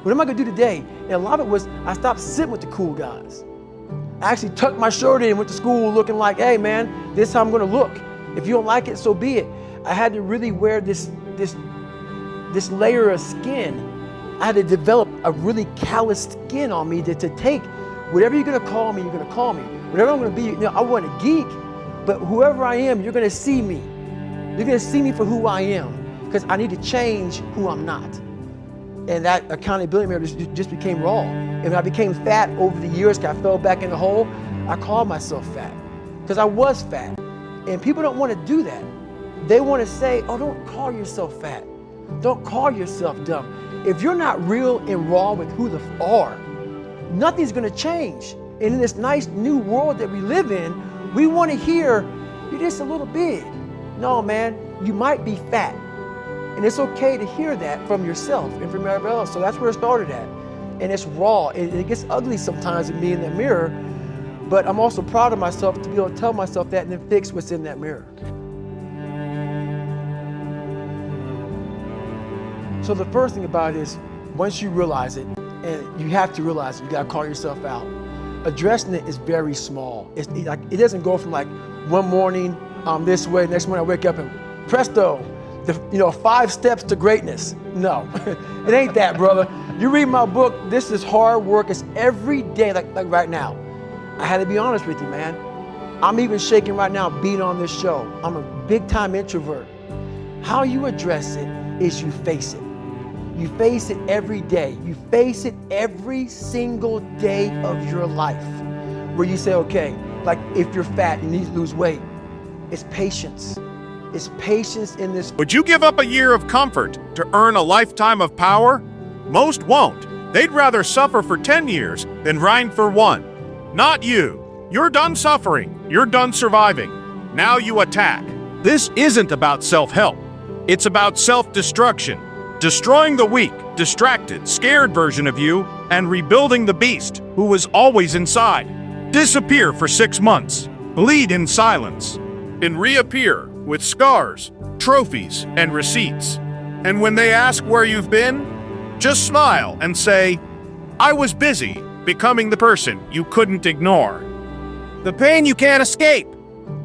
What am I gonna do today? And a lot of it was, I stopped sitting with the cool guys. I actually tucked my shirt in and went to school looking like, hey man, this is how I'm gonna look. If you don't like it, so be it. I had to really wear this layer of skin. I had to develop a really calloused skin on me to take whatever you're gonna call me, you're gonna call me. Whatever I'm gonna be, you know, I want a geek, but whoever I am, you're gonna see me. You're gonna see me for who I am, because I need to change who I'm not. And that accountability mirror just became raw. And when I became fat over the years, because I fell back in the hole, I called myself fat, because I was fat. And people don't want to do that. They want to say, oh, don't call yourself fat. Don't call yourself dumb. If you're not real and raw with who you are, nothing's gonna change. And in this nice new world that we live in, we want to hear, you're just a little big. No, man, you might be fat. And it's okay to hear that from yourself and from everybody else. So that's where it started at. And it's raw. It gets ugly sometimes in me in the mirror, but I'm also proud of myself to be able to tell myself that and then fix what's in that mirror. So the first thing about it is, once you realize it and you have to realize you gotta call yourself out. Addressing it is very small. It doesn't go from like one morning this way, next morning I wake up and presto, 5 steps to greatness. No, it ain't that, brother. You read my book, this is hard work. It's every day, like right now. I had to be honest with you, man. I'm even shaking right now being on this show. I'm a big time introvert. How you address it is you face it. You face it every day. You face it every single day of your life. Where you say, okay, like if you're fat and you need to lose weight, it's patience. It's patience in this. Would you give up a year of comfort to earn a lifetime of power? Most won't. They'd rather suffer for 10 years than grind for 1. Not you. You're done suffering. You're done surviving. Now you attack. This isn't about self-help. It's about self-destruction. Destroying the weak, distracted, scared version of you and rebuilding the beast who was always inside. Disappear for 6 months. Bleed in silence. And reappear with scars, trophies, and receipts. And when they ask where you've been, just smile and say, I was busy becoming the person you couldn't ignore. The pain you can't escape.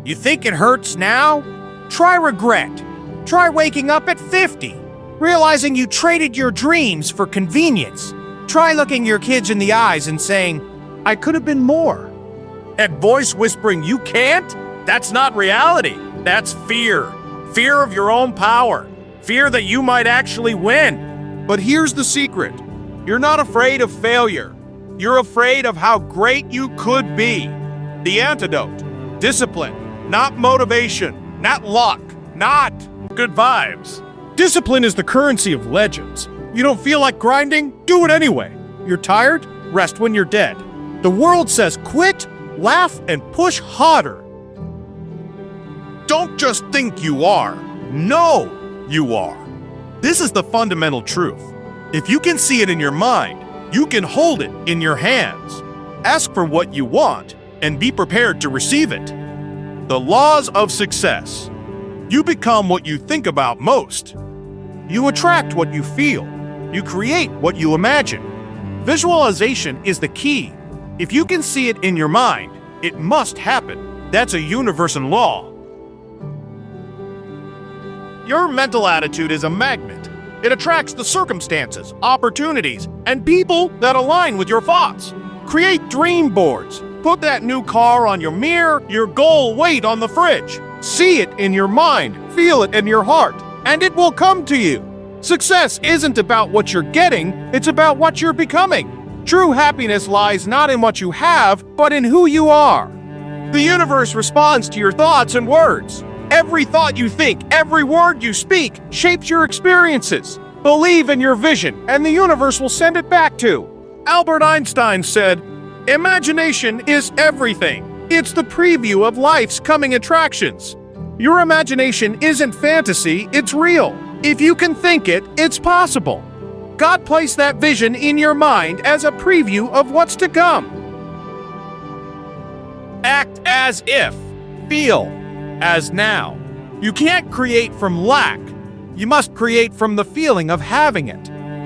You think it hurts now? Try regret. Try waking up at 50, realizing you traded your dreams for convenience. Try looking your kids in the eyes and saying, I could have been more. That voice whispering you can't? That's not reality. That's fear. Fear of your own power. Fear that you might actually win. But here's the secret. You're not afraid of failure. You're afraid of how great you could be. The antidote. Discipline. Not motivation. Not luck. Not good vibes. Discipline is the currency of legends. You don't feel like grinding? Do it anyway. You're tired? Rest when you're dead. The world says quit, laugh, and push harder. Don't just think you are. Know you are. This is the fundamental truth. If you can see it in your mind, you can hold it in your hands. Ask for what you want and be prepared to receive it. The laws of success. You become what you think about most. You attract what you feel. You create what you imagine. Visualization is the key. If you can see it in your mind, it must happen. That's a universal law. Your mental attitude is a magnet. It attracts the circumstances, opportunities, and people that align with your thoughts. Create dream boards. Put that new car on your mirror, your goal weight on the fridge. See it in your mind, feel it in your heart, and it will come to you. Success isn't about what you're getting, it's about what you're becoming. True happiness lies not in what you have, but in who you are. The universe responds to your thoughts and words. Every thought you think, every word you speak, shapes your experiences. Believe in your vision, and the universe will send it back to. Albert Einstein said, imagination is everything. It's the preview of life's coming attractions. Your imagination isn't fantasy, it's real. If you can think it, it's possible. God placed that vision in your mind as a preview of what's to come. Act as if. Feel as now. You can't create from lack. You must create from the feeling of having it.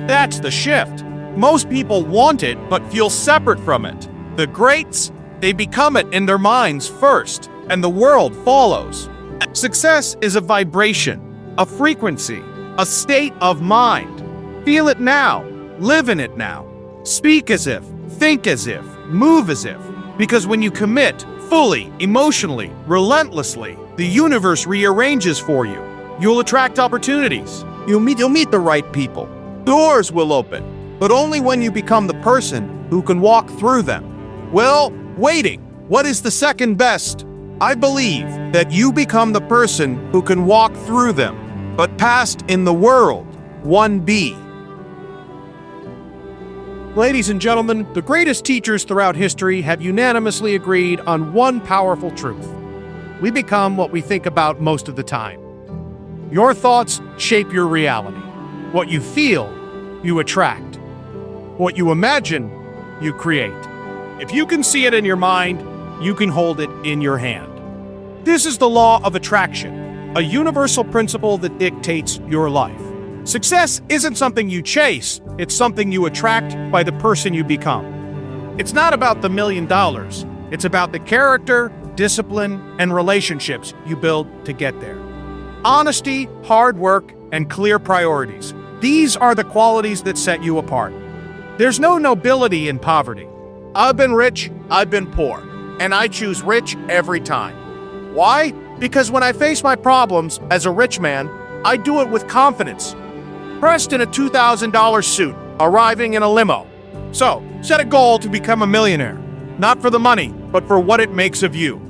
That's the shift. Most people want it but feel separate from it. The greats, they become it in their minds first, and the world follows. Success is a vibration, a frequency, a state of mind. Feel it now. Live in it now. Speak as if, think as if, move as if. Because when you commit, fully, emotionally, relentlessly, the universe rearranges for you. You'll attract opportunities. You'll meet the right people. Doors will open, but only when you become the person who can walk through them. Well, waiting. What is the second best? I believe that you become the person who can walk through them, but past in the world, 1B. Ladies and gentlemen, the greatest teachers throughout history have unanimously agreed on one powerful truth. We become what we think about most of the time. Your thoughts shape your reality. What you feel, you attract. What you imagine, you create. If you can see it in your mind, you can hold it in your hand. This is the law of attraction, a universal principle that dictates your life. Success isn't something you chase, It's something you attract by the person you become. It's not about the $1 million. It's about the character, discipline, and relationships you build to get there. Honesty, hard work, and clear priorities. These are the qualities that set you apart. There's no nobility in poverty. I've been rich, I've been poor, and I choose rich every time. Why? Because when I face my problems as a rich man, I do it with confidence. Dressed in a $2,000 suit, arriving in a limo. So, set a goal to become a millionaire. Not for the money, but for what it makes of you.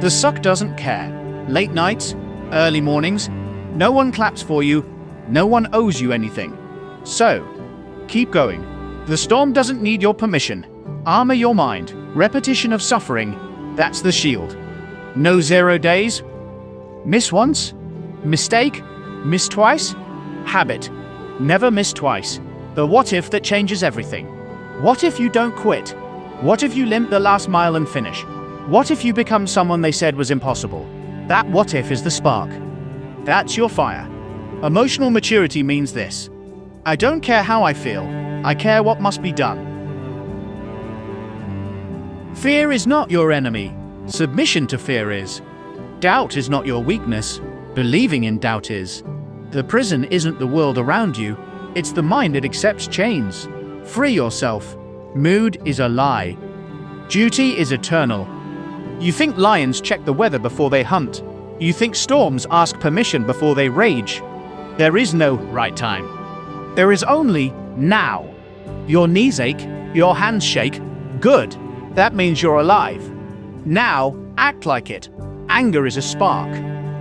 The suck doesn't care. Late nights, early mornings, no one claps for you, no one owes you anything. So, keep going. The storm doesn't need your permission. Armor your mind. Repetition of suffering, that's the shield. No 0 days. Miss once? Mistake? Miss twice? Habit. Never miss twice. The what if that changes everything. What if you don't quit? What if you limp the last mile and finish? What if you become someone they said was impossible? That what if is the spark. That's your fire. Emotional maturity means this. I don't care how I feel. I care what must be done. Fear is not your enemy. Submission to fear is. Doubt is not your weakness. Believing in doubt is. The prison isn't the world around you. It's the mind that accepts chains. Free yourself. Mood is a lie. Duty is eternal. You think lions check the weather before they hunt. You think storms ask permission before they rage. There is no right time. There is only now. Your knees ache, your hands shake. Good. That means you're alive. Now, act like it. Anger is a spark.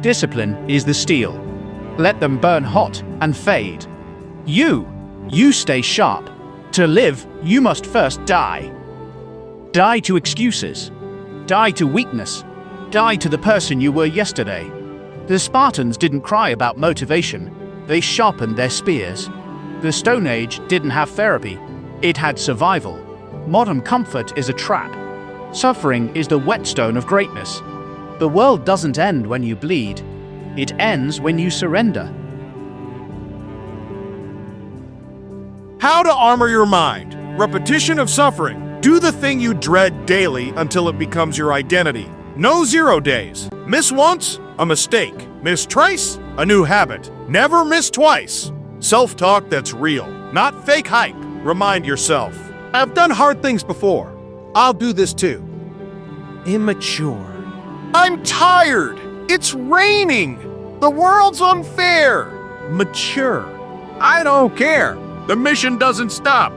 Discipline is the steel. Let them burn hot and fade. You stay sharp. To live, you must first die. Die to excuses. Die to weakness. Die to the person you were yesterday. The Spartans didn't cry about motivation. They sharpened their spears. The Stone Age didn't have therapy. It had survival. Modern comfort is a trap. Suffering is the whetstone of greatness. The world doesn't end when you bleed. It ends when you surrender. How to armor your mind. Repetition of suffering. Do the thing you dread daily until it becomes your identity. No 0 days. Miss once? A mistake. Miss twice? A new habit. Never miss twice. Self-talk that's real, not fake hype. Remind yourself. I've done hard things before. I'll do this too. Immature. I'm tired. It's raining. The world's unfair. Mature. I don't care. The mission doesn't stop.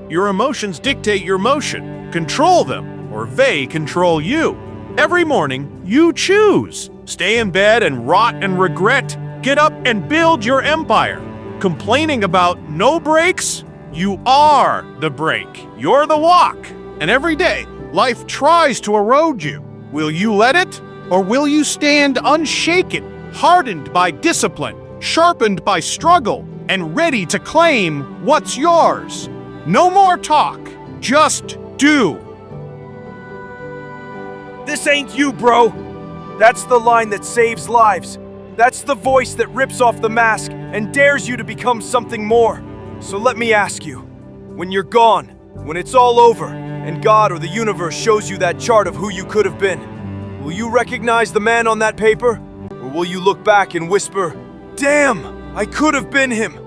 Your emotions dictate your motion. Control them, or they control you. Every morning, you choose. Stay in bed and rot and regret. Get up and build your empire. Complaining about no breaks? You are the break. You're the walk. And every day, life tries to erode you. Will you let it? Or will you stand unshaken, hardened by discipline, sharpened by struggle, and ready to claim what's yours? No more talk, just do. This ain't you, bro. That's the line that saves lives. That's the voice that rips off the mask and dares you to become something more. So let me ask you, when you're gone, when it's all over, and God or the universe shows you that chart of who you could have been, will you recognize the man on that paper? Or will you look back and whisper, "Damn, I could have been him"?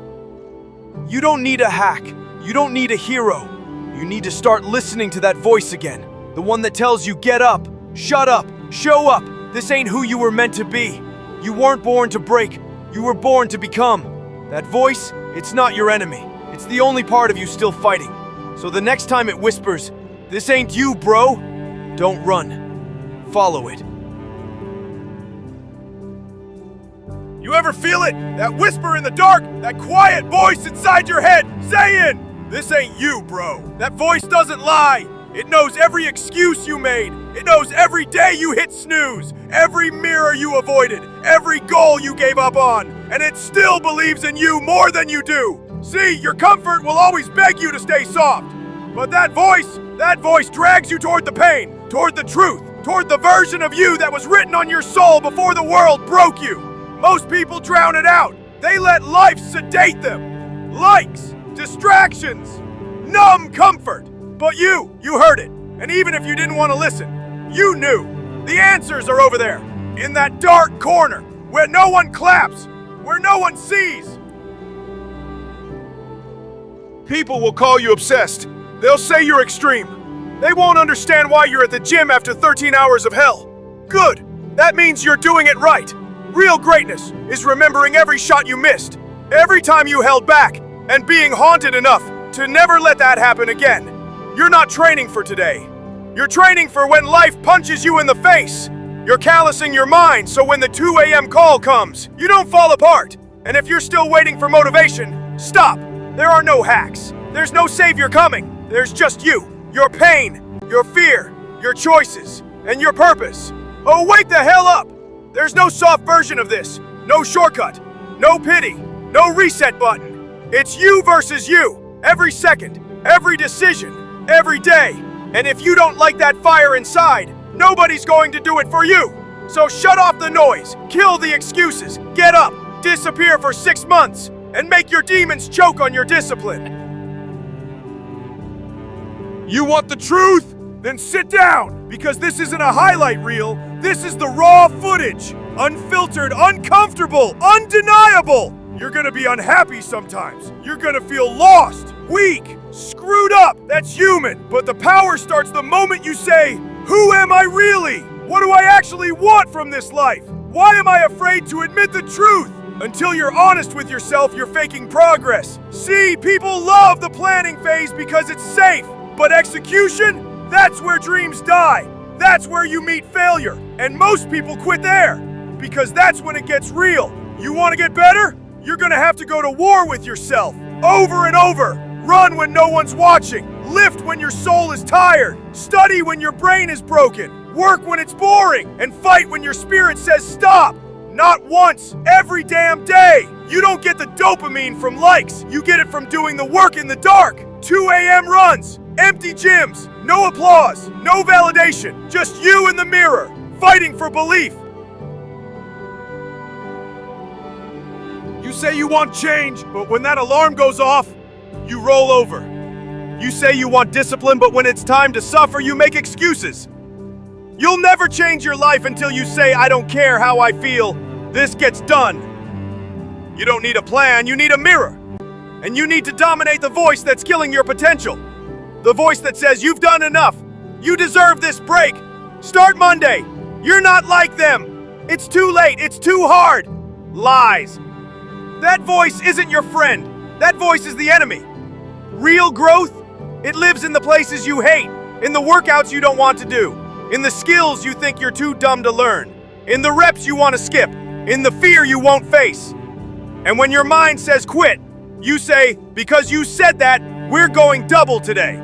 You don't need a hack. You don't need a hero. You need to start listening to that voice again. The one that tells you, get up, shut up, show up. This ain't who you were meant to be. You weren't born to break. You were born to become. That voice, it's not your enemy. It's the only part of you still fighting. So the next time it whispers, "This ain't you, bro," don't run. Follow it. You ever feel it? That whisper in the dark? That quiet voice inside your head saying, "This ain't you, bro." That voice doesn't lie. It knows every excuse you made. It knows every day you hit snooze, every mirror you avoided, every goal you gave up on, and it still believes in you more than you do. See, your comfort will always beg you to stay soft. But that voice drags you toward the pain, toward the truth, toward the version of you that was written on your soul before the world broke you. Most people drown it out. They let life sedate them. Likes, distractions, numb comfort. But you heard it. And even if you didn't want to listen, you knew. The answers are over there, in that dark corner, where no one claps, where no one sees. People will call you obsessed. They'll say you're extreme. They won't understand why you're at the gym after 13 hours of hell. Good. That means you're doing it right. Real greatness is remembering every shot you missed, every time you held back, and being haunted enough to never let that happen again. You're not training for today. You're training for when life punches you in the face. You're callousing your mind so when the 2 a.m. call comes, you don't fall apart. And if you're still waiting for motivation, stop. There are no hacks. There's no savior coming. There's just you, your pain, your fear, your choices, and your purpose. Oh, wake the hell up! There's no soft version of this. No shortcut. No pity. No reset button. It's you versus you. Every second. Every decision. Every day. And if you don't like that fire inside, nobody's going to do it for you. So shut off the noise. Kill the excuses. Get up. Disappear for 6 months. And make your demons choke on your discipline. You want the truth? Then sit down, because this isn't a highlight reel. This is the raw footage. Unfiltered, uncomfortable, undeniable. You're gonna be unhappy sometimes. You're gonna feel lost, weak, screwed up. That's human. But the power starts the moment you say, who am I really? What do I actually want from this life? Why am I afraid to admit the truth? Until you're honest with yourself, you're faking progress. See, people love the planning phase because it's safe. But execution? That's where dreams die. That's where you meet failure. And most people quit there, because that's when it gets real. You want to get better? You're gonna have to go to war with yourself. Over and over. Run when no one's watching. Lift when your soul is tired. Study when your brain is broken. Work when it's boring. And fight when your spirit says stop. Not once, every damn day. You don't get the dopamine from likes. You get it from doing the work in the dark. 2 a.m. runs, empty gyms, no applause, no validation, just you in the mirror, fighting for belief. You say you want change, but when that alarm goes off, you roll over. You say you want discipline, but when it's time to suffer, you make excuses. You'll never change your life until you say, I don't care how I feel, this gets done. You don't need a plan, you need a mirror. And you need to dominate the voice that's killing your potential. The voice that says you've done enough. You deserve this break. Start Monday. You're not like them. It's too late. It's too hard. Lies. That voice isn't your friend. That voice is the enemy. Real growth, it lives in the places you hate, in the workouts you don't want to do, in the skills you think you're too dumb to learn, in the reps you want to skip, in the fear you won't face. And when your mind says quit, you say, because you said that, we're going double today.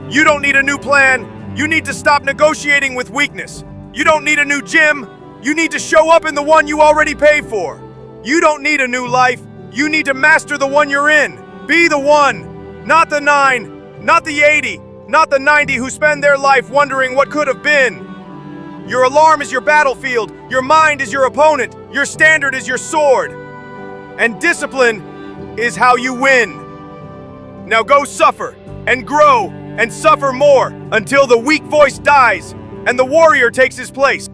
You don't need a new plan. You need to stop negotiating with weakness. You don't need a new gym. You need to show up in the one you already paid for. You don't need a new life. You need to master the one you're in. Be the one, not the 9, not the 80, not the 90 who spend their life wondering what could have been. Your alarm is your battlefield. Your mind is your opponent. Your standard is your sword. And discipline is how you win. Now go suffer and grow and suffer more until the weak voice dies and the warrior takes his place.